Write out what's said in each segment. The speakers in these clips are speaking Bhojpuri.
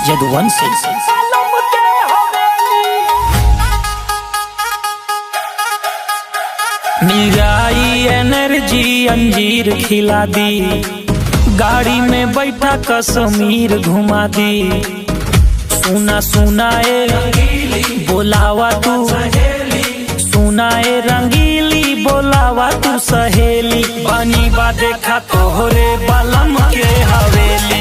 यदुवंशी। मिराई एनर्जी अंजीर खिला दी, गाड़ी में बैठा कश्मीर घुमा दी। सुना सुनाए बोलावा तू, सुनाए रंगीली बोलावा तू सहेली। बनी बा देखा तोहरे बलम के हवेली,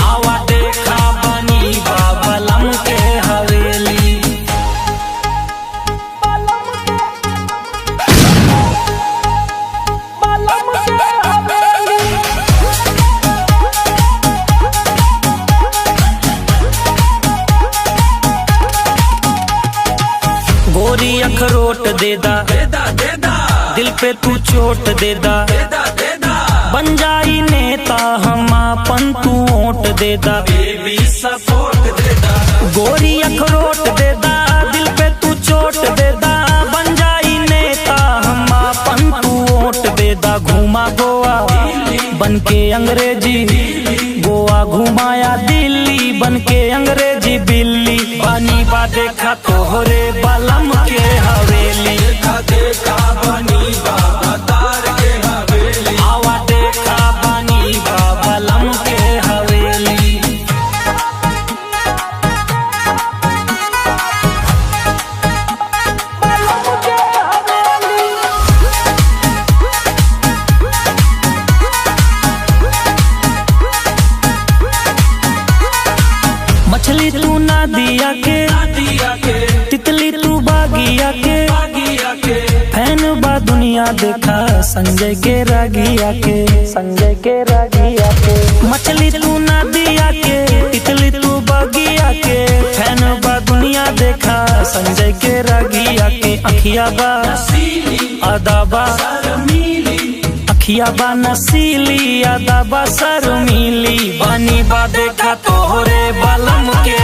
आवा देखा बनी बा बलम के हवेली। गोरी अखरोट देदा, दिल पे तू चोट देदा। बन जाई नेता हम अपन तू वोट देदा। गोरी अखरोट देदा, दिल पे तू चोट देदा। बन जाई नेता हम अपन तू वोट देदा। घुमा गोवा बन के अंग्रेजी, गोवा घुमाया दिल्ली बन के अंग्रेजी बिल्ली। बनी बा देखा तोहरे बलम के हवेली, आवा देखा बनी बा बलम के हवेली। मछली तू नदिया के, तितली तू बागिया के। फैन बा दुनिया देखा संजय के रागिया के, संजय के रागिया के। मछली तू नदिया के, तितली तू बागिया के। फैन बा दुनिया देखा संजय के रागिया के। अखिया बा अदाबा, अखिया बा नसीली, अदाबा शर्मीली। बनी बा देखा तोहरे बलम के